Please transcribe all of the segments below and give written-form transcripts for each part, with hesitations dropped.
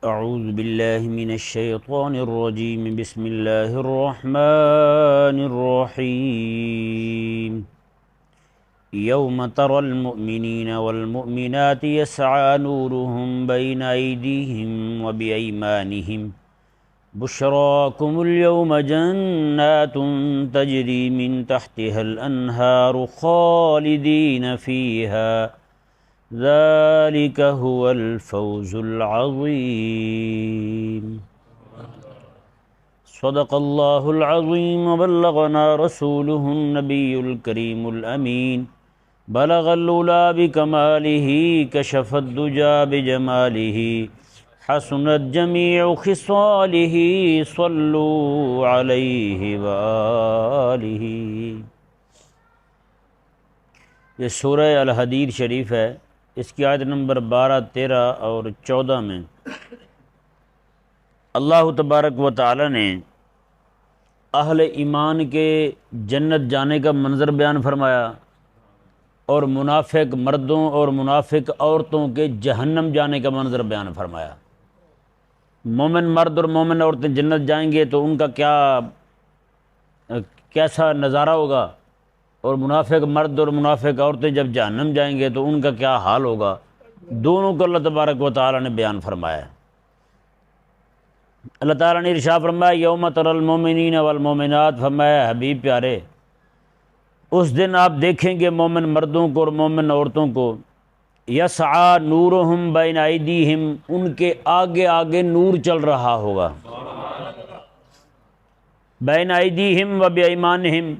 اعوذ باللہ من الشیطان الرجیم بسم اللہ الرحمن الرحیم یوم تری المؤمنین والمؤمنات یسعی نورهم بین ایدیہم وبایمانہم بشراکم اليوم جنات تجری من تحتها الانہار خالدین فیہا ذلك هو الفوز العظیم صدق اللہ العظیم وبلغنا رسوله النبی الکریم الامین بلغ العلا بکمالہ کشف الدجى بجمالہ حسنت جمیع خصالہ صلوا علیہ وآلہ۔ یہ سورہ الحدید شریف ہے، اس کی آیت نمبر 12، 13 اور 14 میں اللہ تبارک و تعالی نے اہل ایمان کے جنت جانے کا منظر بیان فرمایا اور منافق مردوں اور منافق عورتوں کے جہنم جانے کا منظر بیان فرمایا۔ مومن مرد اور مومن عورتیں جنت جائیں گے تو ان کا کیسا نظارہ ہوگا، اور منافق مرد اور منافق عورتیں جب جہنم جائیں گے تو ان کا کیا حال ہوگا، دونوں کو اللہ تبارک و تعالی نے بیان فرمایا ہے۔ اللہ تعالیٰ نے ارشاد فرمایا یوم تری المؤمنین والمؤمنات، فرمایا حبیب پیارے اس دن آپ دیکھیں گے مومن مردوں کو اور مومن عورتوں کو، یسعی نورہم بین ایدیہم، ان کے آگے آگے نور چل رہا ہوگا، بین ایدیہم و بایمانہم،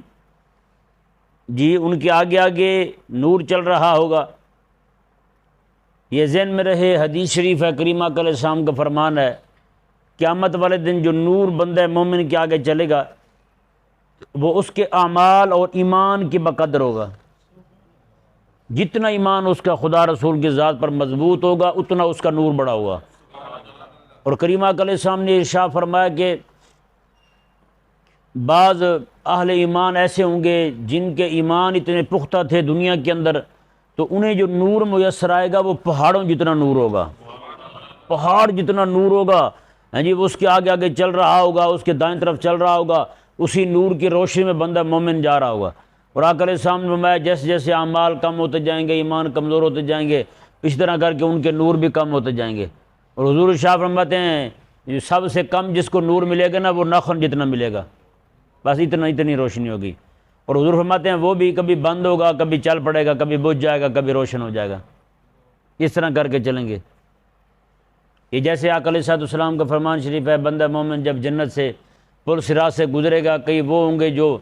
جی ان کے آگے آگے نور چل رہا ہوگا۔ یہ ذہن میں رہے، حدیث شریف ہے، کریمہ علیہ السلام کا فرمان ہے، قیامت والے دن جو نور بندہ مومن کے آگے چلے گا وہ اس کے اعمال اور ایمان کی بقدر ہوگا۔ جتنا ایمان اس کا خدا رسول کی ذات پر مضبوط ہوگا اتنا اس کا نور بڑا ہوگا۔ اور کریمہ علیہ السلام نے ارشاد فرمایا کہ بعض اہل ایمان ایسے ہوں گے جن کے ایمان اتنے پختہ تھے دنیا کے اندر، تو انہیں جو نور میسر آئے گا وہ پہاڑوں جتنا نور ہوگا، پہاڑ جتنا نور ہوگا، ہاں جی، وہ اس کے آگے آگے چل رہا ہوگا، اس کے دائیں طرف چل رہا ہوگا، اسی نور کی روشنی میں بندہ مومن جا رہا ہوگا۔ اور آقا علیہ السلام نے فرمایا جیسے جیسے اعمال کم ہوتے جائیں گے، ایمان کمزور ہوتے جائیں گے، اس طرح کر کے ان کے نور بھی کم ہوتے جائیں گے۔ اور حضور شاہ فرماتے ہیں سب سے کم جس کو نور ملے گا نا وہ ناخن جتنا ملے گا، بس اتنی روشنی ہوگی۔ اور حضور فرماتے ہیں وہ بھی کبھی بند ہوگا، کبھی چل پڑے گا، کبھی بجھ جائے گا، کبھی روشن ہو جائے گا، اس طرح کر کے چلیں گے۔ یہ جیسے آقا علیہ السلام کا فرمان شریف ہے، بندہ مومن جب جنت سے پل صراط سے گزرے گا، کئی وہ ہوں گے جو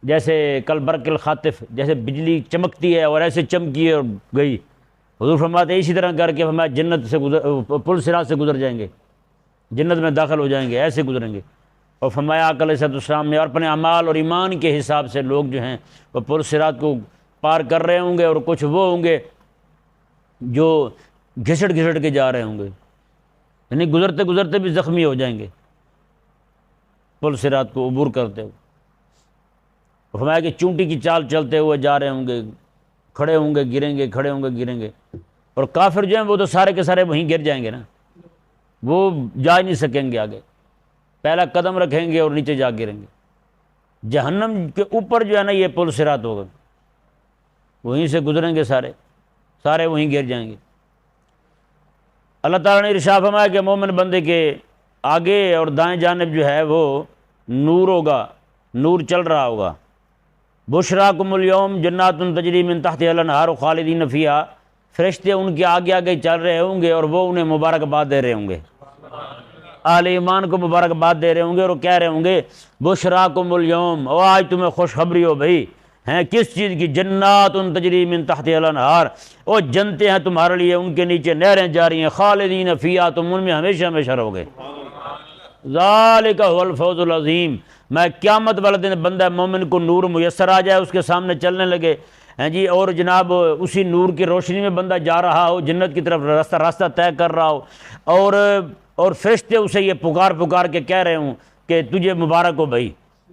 جیسے کل برق الخاطف، جیسے بجلی چمکتی ہے اور ایسے چمکی اور گئی، حضور فرماتے ہیں اسی طرح کر کے فرمایا جنت سے پل صراط سے گزر جائیں گے، جنت میں داخل ہو جائیں گے، ایسے گزریں گے۔ اور فرمایا آقا علیہ السلام نے اپنے اعمال اور ایمان کے حساب سے لوگ جو ہیں وہ پل صراط کو پار کر رہے ہوں گے، اور کچھ وہ ہوں گے جو گھسٹ کے جا رہے ہوں گے، یعنی گزرتے گزرتے بھی زخمی ہو جائیں گے پل صراط کو عبور کرتے ہوئے۔ فرمایا کہ چونٹی کی چال چلتے ہوئے جا رہے ہوں گے، کھڑے ہوں گے گریں گے، کھڑے ہوں گے گریں گے۔ اور کافر جو ہیں وہ تو سارے کے سارے وہیں گر جائیں گے نا، وہ جا ہی نہیں سکیں گے آگے، پہلا قدم رکھیں گے اور نیچے جا گریں گے۔ جہنم کے اوپر جو ہے نا یہ پل صراط ہوگا، وہیں سے گزریں گے، سارے وہیں گر جائیں گے۔ اللہ تعالیٰ نے ارشاد فرمایا کہ مومن بندے کے آگے اور دائیں جانب جو ہے وہ نور ہوگا، نور چل رہا ہوگا۔ بشراکم الیوم جنات تجری من تحتها الانہار خالدین فیہا، فرشتے ان کے آگے آگے چل رہے ہوں گے اور وہ انہیں مبارکباد دے رہے ہوں گے، اہل ایمان کو مبارکباد دے رہے ہوں گے اور کہہ رہے ہوں گے بشراکم الیوم، او آج تمہیں خوشخبری ہو بھائی، ہیں کس چیز کی؟ جنات تجری من تحتها الانہار، او جنتے ہیں تمہارے لیے، ان کے نیچے نہریں جاری ہیں، خالدین فیہا، تم ان میں ہمیشہ ہمیشہ رہو گے۔ ذالک هو الفوز العظیم، میں قیامت والے دن بندہ مومن کو نور میسر آ جائے، اس کے سامنے چلنے لگے، ہیں جی، اور جناب اسی نور کی روشنی میں بندہ جا رہا ہو، جنت کی طرف راستہ طے کر رہا ہو، اور فرشتے اسے یہ پکار کے کہہ رہے ہوں کہ تجھے مبارک ہو بھائی،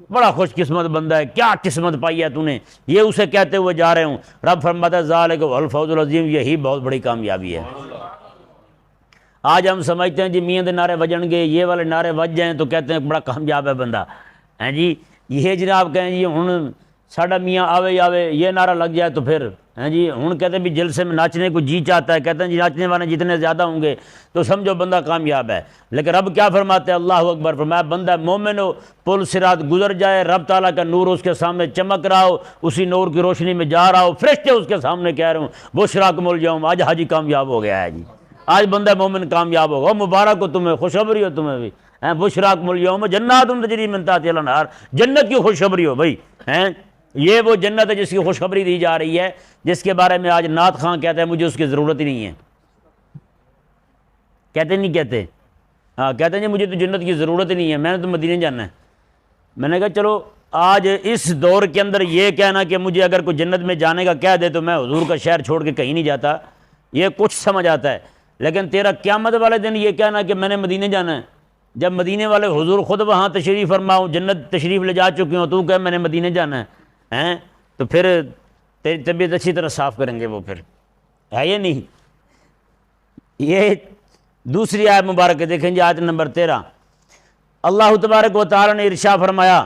بڑا خوش قسمت بندہ ہے، کیا قسمت پائی ہے تو نے، یہ اسے کہتے ہوئے جا رہے ہوں۔ رب فرماتا ہے ذالک الفوز العظیم، یہی بہت بڑی کامیابی ہے۔ آج ہم سمجھتے ہیں جی میاں دے نعرے بجن گے، یہ والے نعرے بج جائیں تو کہتے ہیں بڑا کامیاب ہے بندہ، ہیں جی یہ جناب کہیں جی ہن ساڈا میاں آوے یہ نعرہ لگ جائے تو پھر ہیں جی ہن کہتے ہیں بھی جلسے میں ناچنے کو جی چاہتا ہے، کہتے ہیں جی ناچنے والے جتنے زیادہ ہوں گے تو سمجھو بندہ کامیاب ہے۔ لیکن رب کیا فرماتے ہیں؟ اللہ اکبر، فرمایا بندہ مومن ہو، پل صراط گزر جائے، رب تعالیٰ کا نور اس کے سامنے چمک رہا ہو، اسی نور کی روشنی میں جا رہا ہو، فرشتے اس کے سامنے کہہ رہے ہوں بشراکم اليوم، آج حاجی کامیاب ہو گیا ہے جی، آج بندہ مومن کامیاب ہوگا، مبارک ہو تمہیں، خوشخبری ہو تمہیں بھی، بشراکم اليوم جنات تجری من تحتها الانہار، جنت کی خوشخبری ہو بھائی، ہیں یہ وہ جنت ہے جس کی خوشخبری دی جا رہی ہے، جس کے بارے میں آج نعت خان کہتا ہے مجھے اس کی ضرورت ہی نہیں ہے، کہتے نہیں کہتے؟ ہاں کہتے ہیں جی مجھے تو جنت کی ضرورت ہی نہیں ہے، میں نے تو مدینے جانا ہے۔ میں نے کہا چلو آج اس دور کے اندر یہ کہنا کہ مجھے اگر کوئی جنت میں جانے کا کہہ دے تو میں حضور کا شہر چھوڑ کے کہیں نہیں جاتا، یہ کچھ سمجھ آتا ہے، لیکن تیرا قیامت والے دن یہ کہنا کہ میں نے مدینے جانا ہے، جب مدینے والے حضور خود وہاں تشریف فرماؤں، جنت تشریف لے جا چکے ہوں، تو کہ میں نے مدینے جانا ہے، تو پھر تیری طبیعت اچھی طرح صاف کریں گے وہ، پھر ہے یہ نہیں؟ یہ دوسری آیت مبارک دیکھیں جی، آیت نمبر 13، اللہ تبارک و تعالی نے ارشاد فرمایا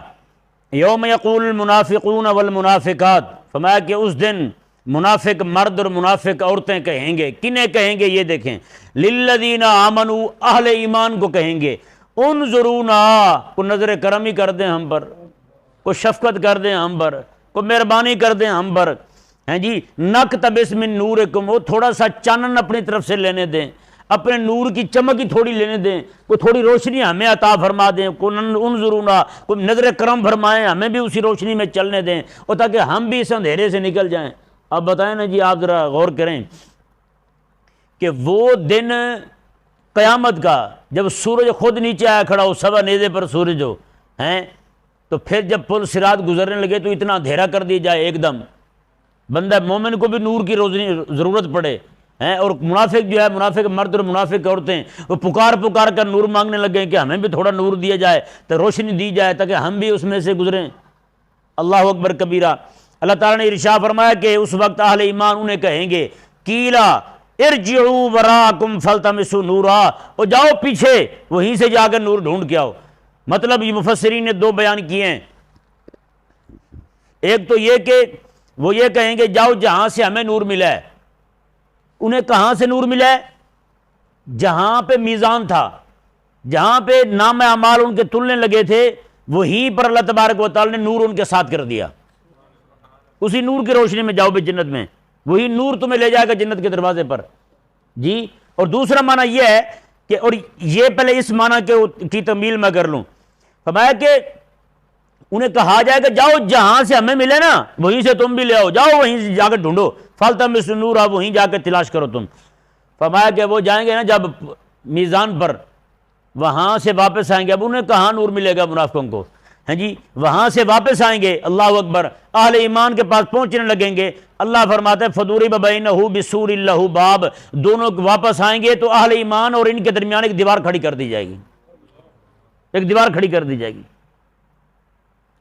یوم یقول المنافقون والمنافقات، فرمایا کہ اس دن منافق مرد اور منافق عورتیں کہیں گے، کنہیں کہیں گے یہ دیکھیں، للذین آمنوا، اہل ایمان کو کہیں گے، انظرونا، کو نظر کرم ہی کر دیں ہم پر، کو شفقت کر دیں ہم پر، کو مہربانی کر دیں ہم پر، ہیں جی نقتبس من نورکم، وہ تھوڑا سا چانن اپنی طرف سے لینے دیں، اپنے نور کی چمک ہی تھوڑی لینے دیں، کوئی تھوڑی روشنی ہمیں عطا فرما دیں، انظرونا، کوئی نظر کرم فرمائیں، ہمیں بھی اسی روشنی میں چلنے دیں، اور تاکہ ہم بھی اس اندھیرے سے نکل جائیں۔ اب بتائیں نا جی، آپ ذرا غور کریں کہ وہ دن قیامت کا جب سورج خود نیچے آیا کھڑا ہو، سوا نیزے پر سورج ہو، ہیں تو پھر جب پل صراط گزرنے لگے تو اتنا اندھیرا کر دی جائے ایک دم، بندہ مومن کو بھی نور کی روشنی ضرورت پڑے، ہیں اور منافق جو ہے، منافق مرد اور منافق عورتیں وہ پکار کر نور مانگنے لگے کہ ہمیں بھی تھوڑا نور دیا جائے، تو روشنی دی جائے تاکہ ہم بھی اس میں سے گزریں۔ اللہ اکبر کبیرہ۔ اللہ تعالیٰ نے ارشاد فرمایا کہ اس وقت اہل ایمان انہیں کہیں گے کیلا ارجعوا وراءکم فالتمسوا نورا، اور جاؤ پیچھے وہیں سے جا کر نور ڈھونڈ کے آؤ۔ مطلب یہ مفسرین نے دو بیان کیے ہیں، ایک تو یہ کہ وہ یہ کہیں گے جاؤ جہاں سے ہمیں نور ملا ہے۔ انہیں کہاں سے نور ملا ہے؟ جہاں پہ میزان تھا، جہاں پہ نام اعمال ان کے تلنے لگے تھے، وہیں پر اللہ تبارک و تعالی نے نور ان کے ساتھ کر دیا، اسی نور کی روشنی میں جاؤ بھی جنت میں، وہی نور تمہیں لے جائے گا جنت کے دروازے پر جی۔ اور دوسرا معنی یہ ہے کہ، اور یہ پہلے اس معنی کی تکمیل میں کر لوں، فرمایا کہ انہیں کہا جائے کہ جاؤ جہاں سے ہمیں ملے نا وہیں سے تم بھی لے آؤ، جاؤ وہیں سے جا کے ڈھونڈو، فالتمسوا نورا، وہیں جا کے تلاش کرو تم۔ فرمایا کہ وہ جائیں گے نا جب میزان پر، وہاں سے واپس آئیں گے، اب انہیں کہاں نور ملے گا منافقوں کو، ہیں جی وہاں سے واپس آئیں گے، اللہ اکبر، اہل ایمان کے پاس پہنچنے لگیں گے۔ اللہ فرماتا ہے فَضُرِبَ بَيْنَهُ بِسُورٍ لَهُ بَابٌ، دونوں واپس آئیں گے تو اہل ایمان اور ان کے درمیان ایک دیوار کھڑی کر دی جائے گی، ایک دیوار کھڑی کر دی جائے گی،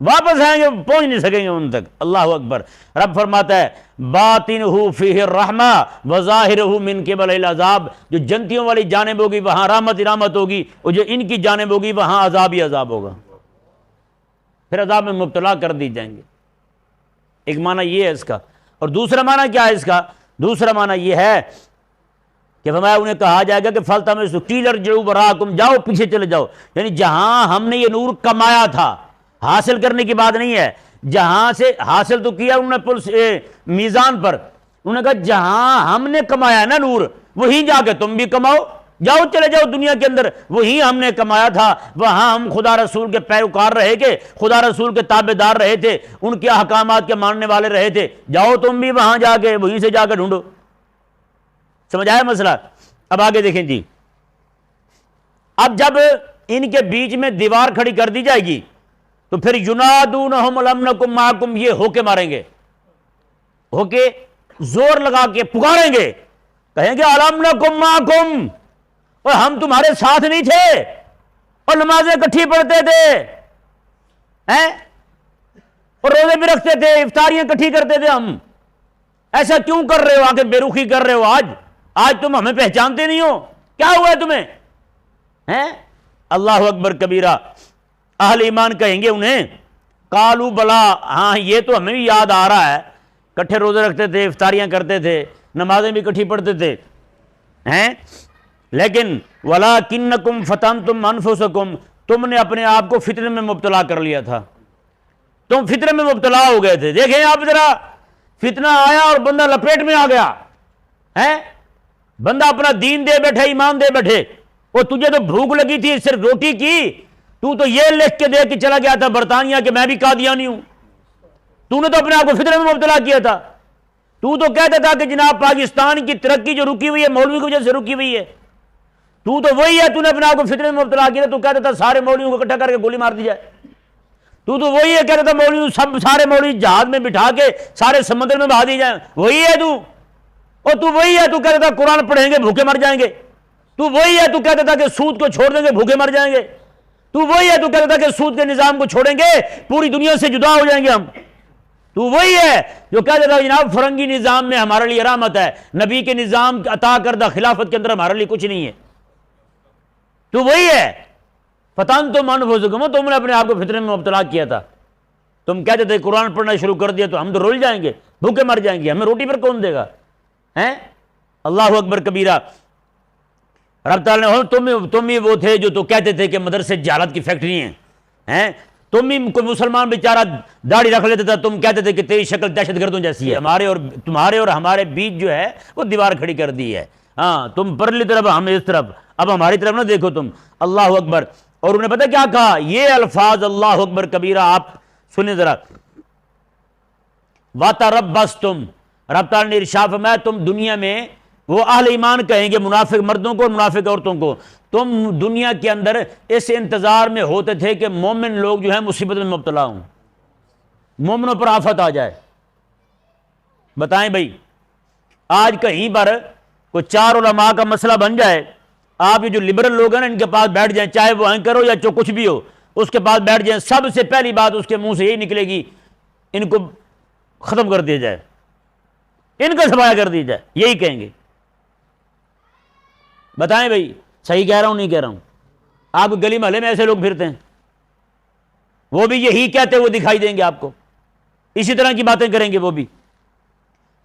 واپس آئیں گے پہنچ نہیں سکیں گے ان تک۔ اللہ اکبر۔ رب فرماتا ہے باطنہ فیہ الرحمہ وظاہرہ من قبل العذاب، جو جنتیوں والی جانب ہوگی وہاں رحمت ہی رحمت ہوگی، اور جو ان کی جانب ہوگی وہاں عذاب ہی عذاب ہوگا، پھر عذاب میں مبتلا کر دی جائیں گے۔ ایک معنی یہ ہے اس کا، اور دوسرا معنی کیا ہے اس کا؟ دوسرا معنی یہ ہے کہ فرمایا انہیں کہا جائے گا کہ فالتمسوا، قیل ارجعوا وراءکم، جاؤ پیچھے چلے جاؤ، یعنی جہاں ہم نے یہ نور کمایا تھا، حاصل کرنے کی بات نہیں ہے، جہاں سے حاصل تو کیا انہوں نے میزان پر، انہوں نے کہا جہاں ہم نے کمایا ہے نا نور، وہیں جا کے تم بھی کماؤ، جاؤ چلے جاؤ دنیا کے اندر، وہیں ہم نے کمایا تھا، وہاں ہم خدا رسول کے پیروکار رہے تھے، خدا رسول کے تابع دار رہے تھے، ان کے احکامات کے ماننے والے رہے تھے، جاؤ تم بھی وہاں جا کے وہیں سے جا کے ڈھونڈو۔ سمجھ آیا مسئلہ؟ اب آگے دیکھیں جی، اب جب ان کے بیچ میں دیوار کھڑی کر دی جائے گی تو پھر ینادونہم الم نکن معکم، یہ ہو کے ماریں گے، ہو کے زور لگا کے پکاریں گے، کہیں گے الم نکن معکم، اور ہم تمہارے ساتھ نہیں تھے، اور نمازیں کٹھی پڑھتے تھے، اور روزے بھی رکھتے تھے، افطاریاں کٹھی کرتے تھے، ہم ایسا کیوں کر رہے ہو؟ آ کے بے رخی کر رہے ہو، آج تم ہمیں پہچانتے نہیں ہو، کیا ہوا ہے تمہیں؟ ہیں؟ اللہ اکبر کبیرہ. اہل ایمان کہیں گے انہیں قالو بلا، ہاں یہ تو ہمیں بھی یاد آ رہا ہے، کٹھے روزے رکھتے تھے، افطاریاں کرتے تھے، نمازیں بھی کٹھی پڑھتے تھے ہیں، لیکن وَلَٰكِنَّكُمْ فَتَنْتُمْ أَنفُسَكُمْ، تم نے اپنے آپ کو فتنے میں مبتلا کر لیا تھا، تم فتنے میں مبتلا ہو گئے تھے. دیکھیں آپ ذرا، فتنہ آیا اور بندہ لپیٹ میں آ گیا ہے، بندہ اپنا دین دے بیٹھے، ایمان دے بیٹھے. وہ تجھے تو بھوک لگی تھی صرف روٹی کی، تو یہ لکھ کے دے کے چلا گیا تھا برطانیہ کہ میں بھی قادیانی ہوں. تو نے تو اپنے آپ کو فتنے میں مبتلا کیا تھا. تو کہتا تھا کہ جناب پاکستان کی ترقی جو رکی ہوئی ہے مولوی کی وجہ سے رکی ہوئی ہے. تو وہی ہے، تو نے اپنے آپ کو فتنے میں مبتلا کیا تھا. تو کہتا تھا سارے مولویوں کو اکٹھا کر کے گولی مار دی جائے. تو وہی ہے، کہتا تھا مولوی سارے مولوی جہاز میں بٹھا کے سارے سمندر میں بہا دی جائیں. وہی ہے تو. اور تو وہی ہے، تو کہتا تھا قرآن پڑھیں گے بھوکے مر جائیں گے. تو وہی ہے، تو کہتا تھا کہ سود کو چھوڑ دیں گے بھوکے مر جائیں گے. تو وہی ہے، تو کہتا تھا کہ سود کے نظام کو چھوڑیں گے پوری دنیا سے جدا ہو جائیں گے ہم. تو وہی ہے جو کہتا تھا جناب فرنگی نظام میں ہمارے لیے رحمت ہے، نبی کے نظام عطا کردہ خلافت کے اندر ہمارے لیے کچھ نہیں ہے. تو وہی ہے فَتَنْتُمْ أَنفُسَكُمْ، تم نے اپنے آپ کو فتنے میں مبتلا کیا تھا. تم کہتے تھے قرآن پڑھنا شروع کر دیا تو ہم تو رول جائیں گے، بھوکے مر جائیں گے، ہمیں روٹی پر کون دے گا ہیں؟ اللہ اکبر کبیرہ. رب تعالیٰ نے تم ہی وہ تھے جو تو کہتے تھے کہ مدرسے جہالت کی فیکٹری ہیں. تم ہی کوئی مسلمان بیچارہ داڑھی رکھ لیتا تھا، تم کہتے تھے کہ تیری شکل دہشت گردوں جیسی ہے. تمہارے اور ہمارے بیچ جو ہے وہ دیوار کھڑی کر دی ہے. ہاں، تم پرلی طرف ہم اس طرف، اب ہماری طرف نہ دیکھو تم. اللہ اکبر. اور انہیں پتہ کیا کہا؟ یہ الفاظ اللہ اکبر کبیرہ آپ سنیں ذرا. وَتَرَبَّصْتُمْ، رب تعالیٰ نے ارشاد فرمایا تم دنیا میں، وہ اہل ایمان کہیں گے منافق مردوں کو اور منافق عورتوں کو، تم دنیا کے اندر اس انتظار میں ہوتے تھے کہ مومن لوگ جو ہیں مصیبت میں مبتلا ہوں، مومنوں پر آفت آ جائے. بتائیں بھائی، آج کہیں پر کوئی 4 علماء کا مسئلہ بن جائے، آپ یہ جو لبرل لوگ ہیں نا ان کے پاس بیٹھ جائیں، چاہے وہ اینکر ہو یا جو کچھ بھی ہو، اس کے پاس بیٹھ جائیں، سب سے پہلی بات اس کے منہ سے یہی نکلے گی ان کو ختم کر دیا جائے، ان کا سفایا کر دی جائے، یہی کہیں گے. بتائیں بھائی صحیح کہہ رہا ہوں نہیں کہہ رہا ہوں؟ آپ گلی محلے میں ایسے لوگ پھرتے ہیں، وہ بھی یہی کہتے ہوئے دکھائی دیں گے آپ کو، اسی طرح کی باتیں کریں گے وہ بھی.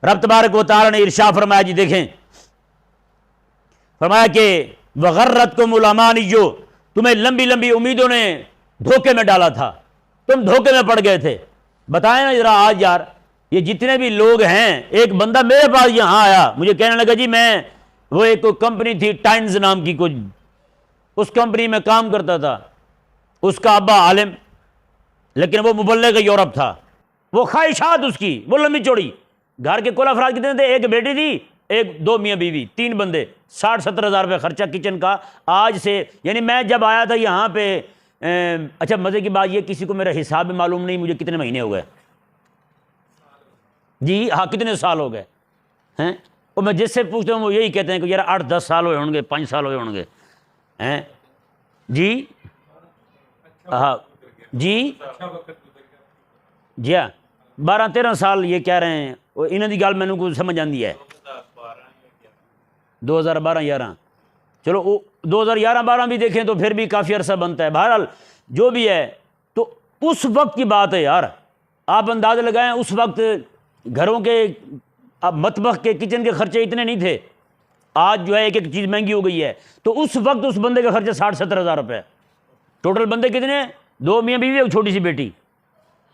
رب تبارک و تعالی نے ارشاد فرمایا، جی دیکھیں، فرمایا کہ وغرتکم الامانی، جو تمہیں لمبی لمبی امیدوں نے دھوکے میں ڈالا تھا، تم دھوکے میں پڑ گئے تھے. بتائیں نا ذرا آج یار، یہ جتنے بھی لوگ ہیں، ایک بندہ میرے پاس یہاں آیا، مجھے کہنے لگا جی میں، وہ ایک کمپنی تھی ٹائمز نام کی کچھ، اس کمپنی میں کام کرتا تھا، اس کا ابا عالم لیکن وہ مبلغ یورپ تھا، وہ خواہشات اس کی وہ لمبی چوڑی. گھر کے کل افراد کتنے تھے؟ ایک بیٹی تھی، 2 میاں بیوی، 3 بندے، 60-70 ہزار روپے خرچہ کچن کا. آج سے یعنی میں جب آیا تھا یہاں پہ، اچھا مزے کی بات یہ، کسی کو میرا حساب بھی معلوم نہیں مجھے کتنے مہینے ہو گئے، جی ہاں کتنے سال ہو گئے ہیں. اور میں جس سے پوچھتا ہوں وہ یہی کہتے ہیں کہ یار 8-10 سال ہوئے ہوں گے، 5 سال ہوئے ہوں گے ہیں. جی ہاں جی جی ہاں 12-13 سال یہ کہہ رہے ہیں. انہوں کی گل مینوں کو سمجھ آتی ہے. 2012-11 چلو 2011-12 بھی دیکھیں تو پھر بھی کافی عرصہ بنتا ہے. بہرحال جو بھی ہے تو اس وقت کی بات ہے یار، آپ اندازہ لگائیں اس وقت گھروں کے مطبخ کے کچن کے خرچے اتنے نہیں تھے. آج جو ہے ایک ایک چیز مہنگی ہو گئی ہے. تو اس وقت اس بندے کا خرچہ 60-70 ہزار روپے. ٹوٹل بندے کتنے ہیں؟ 2 میاں بیوی ایک چھوٹی سی بیٹی.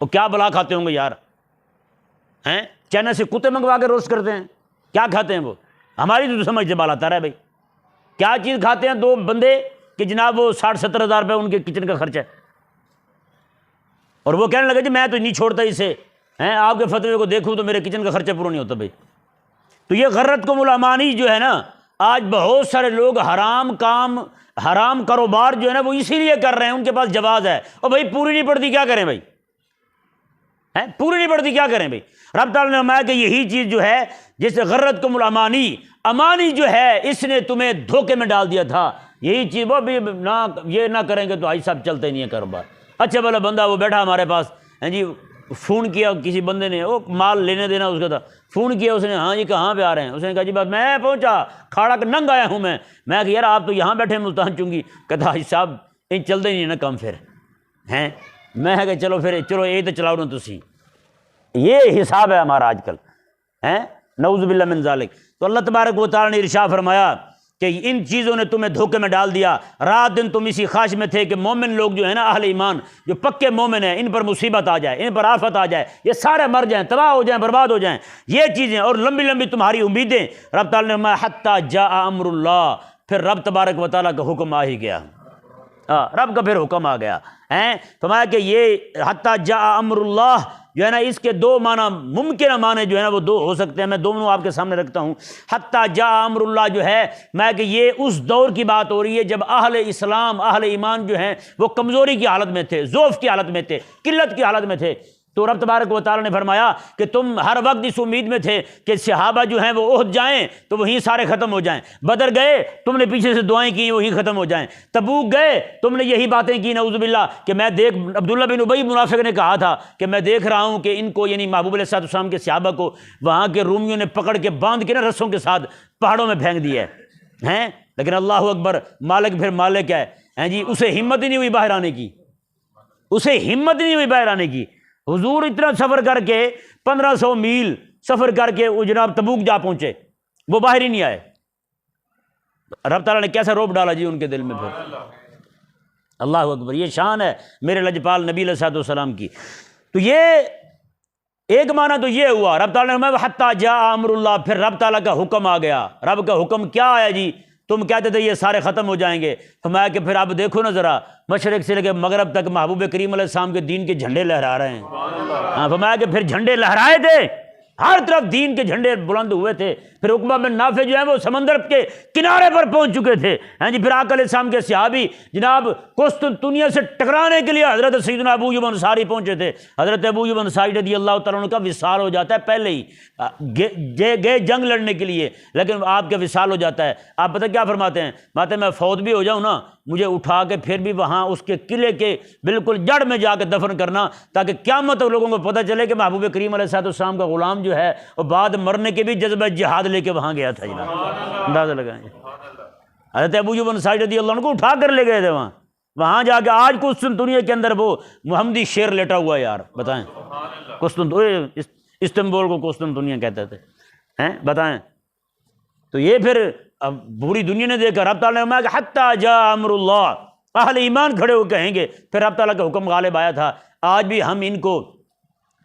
وہ کیا بلا کھاتے ہوں گے یار ہیں؟ چائنا سے کتے منگوا کے روسٹ کرتے ہیں، کیا کھاتے ہیں وہ؟ ہماری تو سمجھ سے بال آتا رہا ہے بھائی، کیا چیز کھاتے ہیں 2 بندے کہ جناب وہ 60-70 ہزار روپے ان کے کچن کا خرچہ ہے. اور وہ کہنے لگے جی میں تو نہیں چھوڑتا اسے ہیں، آپ کے فتوے کو دیکھوں تو میرے کچن کا خرچہ پورا نہیں ہوتا بھائی. تو یہ غرتکم الامانی جو ہے نا، آج بہت سارے لوگ حرام کام، حرام کاروبار جو ہے نا وہ اسی لیے کر رہے ہیں، ان کے پاس جواز ہے. اور بھائی پوری نہیں پڑتی کیا کریں بھائی، ہیں پوری نہیں پڑتی کیا کریں بھائی. رب تعالیٰ نے فرمایا کہ یہی چیز جو ہے جیسے غرتکم الامانی، امانی جو ہے اس نے تمہیں دھوکے میں ڈال دیا تھا، یہی چیز وہ بھی نہ یہ نہ کریں گے تو آج صاحب چلتا ہی نہیں ہے کاروبار. اچھا والا بندہ وہ بیٹھا ہمارے پاس ہیں جی، فون کیا کسی بندے نے، وہ مال لینے دینا اس کا تھا، فون کیا اس نے، ہاں جی کہاں پہ آ رہے ہیں؟ اس نے کہا جی بس میں پہنچا، کھاڑا کہ ننگ آیا ہوں میں کہ یار آپ تو یہاں بیٹھے ملتان چنگی، کہتا حاجی صاحب یہ چلتے نہیں نا کم پھر ہیں، میں کہ چلو پھر چلو یہ تو چلاؤ نا تسی، یہ حساب ہے ہمارا آج کل ہیں، نعوذ باللہ من ذالک۔ تو اللہ تبارک و تعالیٰ نے ارشاد فرمایا کہ ان چیزوں نے تمہیں دھوکے میں ڈال دیا، رات دن تم اسی خواہش میں تھے کہ مومن لوگ جو ہے نا، اہل ایمان جو پکے مومن ہیں، ان پر مصیبت آ جائے، ان پر آفت آ جائے، یہ سارے مر جائیں، تباہ ہو جائیں، برباد ہو جائیں، یہ چیزیں اور لمبی لمبی تمہاری امیدیں۔ رب تعالیٰ نے فرمایا حتیٰ جاء امر اللہ، پھر رب تبارک و تعالیٰ کا حکم آ ہی گیا، رب کا پھر حکم آ گیا ہیں۔ فرمایا کہ یہ حتیٰ جاء امر اللہ جو ہے نا، اس کے دو معنی ممکنہ معنی جو ہے نا وہ دو ہو سکتے ہیں، میں دونوں آپ کے سامنے رکھتا ہوں۔ حتیٰ جاء امر اللہ جو ہے میں کہ یہ اس دور کی بات ہو رہی ہے جب اہل اسلام اہل ایمان جو ہیں وہ کمزوری کی حالت میں تھے، ضعف کی حالت میں تھے، قلت کی حالت میں تھے۔ تو رب تبارک و تعالیٰ نے فرمایا کہ تم ہر وقت اس امید میں تھے کہ صحابہ جو ہیں وہ احد جائیں تو وہیں سارے ختم ہو جائیں، بدر گئے تم نے پیچھے سے دعائیں کی وہیں ختم ہو جائیں، تبوک گئے تم نے یہی باتیں کی نعوذ باللہ کہ میں دیکھ، عبداللہ بن ابی منافق نے کہا تھا کہ میں دیکھ رہا ہوں کہ ان کو یعنی محبوب علیہ السلام کے صحابہ کو وہاں کے رومیوں نے پکڑ کے باندھ کے نا رسوں کے ساتھ پہاڑوں میں پھینک دیا ہے، لیکن اللہ اکبر، مالک پھر مالک ہے جی، اسے ہمت ہی نہیں ہوئی باہر آنے کی، اسے ہمت نہیں ہوئی باہر آنے کی۔ حضور اتنا سفر کر کے 1500 میل سفر کر کے وہ جناب تبوک جا پہنچے، وہ باہر ہی نہیں آئے۔ رب تعالیٰ نے کیسا روب ڈالا جی ان کے دل میں پھر، اللہ اکبر، یہ شان ہے میرے لجپال نبی علیہ السلام کی۔ تو یہ ایک معنی تو یہ ہوا، رب تعالیٰ نے حتیٰ جاء امر اللہ، پھر رب تعالیٰ کا حکم آ گیا۔ رب کا حکم کیا آیا جی؟ تم کہتے تھے یہ سارے ختم ہو جائیں گے، فرمایا کہ پھر اب دیکھو نا ذرا، مشرق سے لے کے مغرب تک محبوب کریم علیہ السلام کے دین کے جھنڈے لہرا رہے ہیں۔ فرمایا کہ پھر جھنڈے لہرائے تھے، ہر طرف دین کے جھنڈے بلند ہوئے تھے۔ پھر عقبہ بن نافع جو ہیں وہ سمندر کے کنارے پر پہنچ چکے تھے، جی پھر آقا علیہ السلام کے صحابی جناب قسطنطنیہ سے ٹکرانے کے لیے حضرت سیدنا ابو ایوب انصاری پہنچے تھے۔ حضرت ابو ایوب انصاری رضی اللہ تعالیٰ عنہ کا وصال ہو جاتا ہے، پہلے ہی گئے جنگ لڑنے کے لیے، لیکن آپ کا وصال ہو جاتا ہے۔ آپ پتہ کیا فرماتے ہیں؟ فرماتے ہیں میں فوت بھی ہو جاؤں نا، مجھے اٹھا کے پھر بھی وہاں اس کے قلعے کے بالکل جڑ میں جا کے دفن کرنا، تاکہ قیامت تک لوگوں کو پتہ چلے کہ محبوب کریم علیہ السلام کا غلام جو ہے وہ بعد مرنے کے بھی جذبہ جہاد لے کے وہاں گیا تھا جناب، اندازہ لگائیں۔ حضرت ابو ایوب انصاری رضی اللہ عنہ کو اٹھا کر لے گئے تھے وہاں جا کے۔ آج قسطنطنیہ کے اندر وہ محمدی شیر لیٹا ہوا ہے یار، بتائیں، استنبول کو قسطنطنیہ کہتے تھے، بتائیں۔ تو یہ پھر اب پوری دنیا نے دیکھا، رب تعالیٰ نے فرمایا کہ حتیٰ جاء امر اللہ، اہل ایمان کھڑے ہو کہیں گے، پھر رب تعالیٰ کا حکم غالب آیا تھا۔ آج بھی ہم ان کو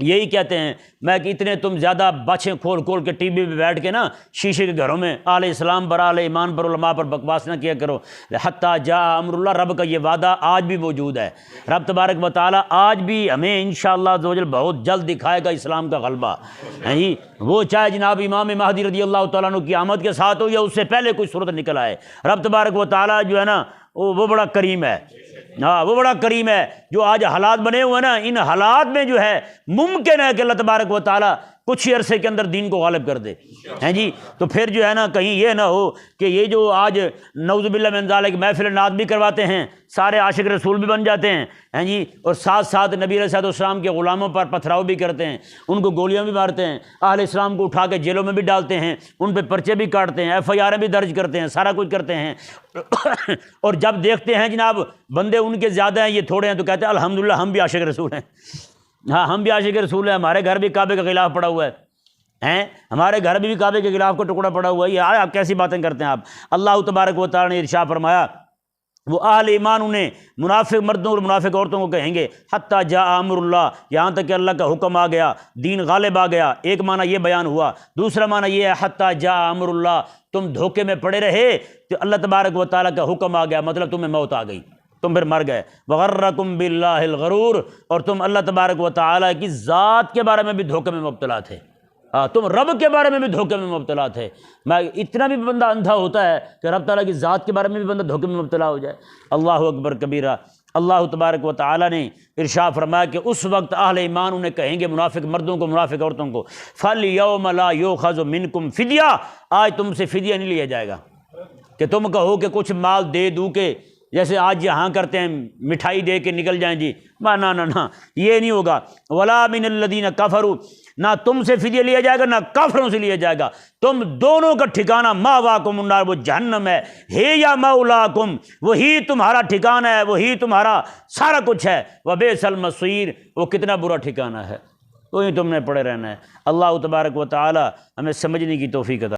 یہی کہتے ہیں، میں کہ اتنے تم زیادہ باچھیں کھول کھول کے ٹی وی پہ بیٹھ کے نا شیشے کے گھروں میں اہل اسلام پر اہل ایمان پر علماء پر بکواس نہ کیا کرو۔ حتیٰ جاء امر اللہ، رب کا یہ وعدہ آج بھی موجود ہے۔ رب تبارک و تعالیٰ آج بھی ہمیں انشاءاللہ عز و جل بہت جلد دکھائے گا اسلام کا غلبہ، جی وہ چاہے جناب امام مہدی رضی اللہ تعالیٰ عنہ کی آمد کے ساتھ ہو یا اس سے پہلے کوئی صورت نکل آئے۔ رب تبارک و تعالیٰ جو ہے نا وہ بڑا کریم ہے، وہ بڑا کریم ہے۔ جو آج حالات بنے ہوئے ہیں نا، ان حالات میں جو ہے ممکن ہے کہ اللہ تبارک و تعالیٰ کچھ ہی عرصے کے اندر دین کو غالب کر دے، ہیں جی۔ تو پھر جو ہے نا کہیں یہ نہ ہو کہ یہ جو آج نعوذ باللہ من ذالک محفل نعت بھی کرواتے ہیں، سارے عاشق رسول بھی بن جاتے ہیں جی، اور ساتھ ساتھ نبی علیہ السلام کے غلاموں پر پتھراؤ بھی کرتے ہیں، ان کو گولیاں بھی مارتے ہیں، اہل اسلام کو اٹھا کے جیلوں میں بھی ڈالتے ہیں، ان پہ پرچے بھی کاٹتے ہیں، FIR بھی درج کرتے ہیں، سارا کچھ کرتے ہیں۔ اور جب دیکھتے ہیں جناب بندے ان کے زیادہ ہیں یہ تھوڑے ہیں، تو کہتے ہیں الحمدللہ ہم بھی عاشق رسول ہیں، ہاں ہم بھی عاشق رسول ہیں، ہمارے گھر بھی کعبے کے خلاف پڑا ہوا ہے، ہمارے گھر بھی کعبے کے خلاف کا ٹکڑا پڑا ہوا ہے۔ یہ آپ کیسی باتیں کرتے ہیں آپ؟ اللہ تبارک و تعالیٰ نے ارشاد فرمایا وہ اہل ایمان انہیں منافق مردوں اور منافق عورتوں کو کہیں گے حتیٰ جاء امر اللہ، یہاں تک کہ اللہ کا حکم آ گیا، دین غالب آ گیا۔ ایک معنی یہ بیان ہوا، دوسرا معنی یہ ہے حتیٰ جاء امر اللہ، تم دھوکے میں پڑے رہے تو اللہ تبارک و تعالیٰ کا حکم آ گیا، مطلب تمہیں موت آ گئی، تم پھر مر گئے۔ وغرکم باللہ الغرور، اور تم اللہ تبارک و تعالیٰ کی ذات کے بارے میں بھی دھوکے میں مبتلا تھے، تم رب کے بارے میں بھی دھوکے میں مبتلا تھے۔ میں اتنا بھی بندہ اندھا ہوتا ہے کہ رب تعالیٰ کی ذات کے بارے میں بھی بندہ دھوکے میں مبتلا ہو جائے۔ اللہ اکبر کبیرہ۔ اللہ تبارک و تعالیٰ نے ارشاد فرمایا کہ اس وقت اہل ایمان انہیں کہیں گے، منافق مردوں کو منافق عورتوں کو، فَالْيَوْمَ لَا يُؤْخَذُ مِنْكُمْ فِدْيَةٌ، آج تم سے فدیہ نہیں لیا جائے گا کہ تم کہو کہ کچھ مال دے دوں کہ جیسے آج یہاں کرتے ہیں مٹھائی دے کے نکل جائیں جی، نہ یہ نہیں ہوگا۔ ولا من الذین کفروا، نہ تم سے فدیہ لیا جائے گا نہ کافروں سے لیا جائے گا، تم دونوں کا ٹھکانہ ماواکم النار، وہ جہنم ہے، یا مولاکم، وہی تمہارا ٹھکانہ ہے، وہی تمہارا سارا کچھ ہے، وبئس المصیر، وہ کتنا برا ٹھکانہ ہے، وہی تم نے پڑے رہنا ہے۔ اللہ تبارک و تعالی ہمیں سمجھنے کی توفیق عطا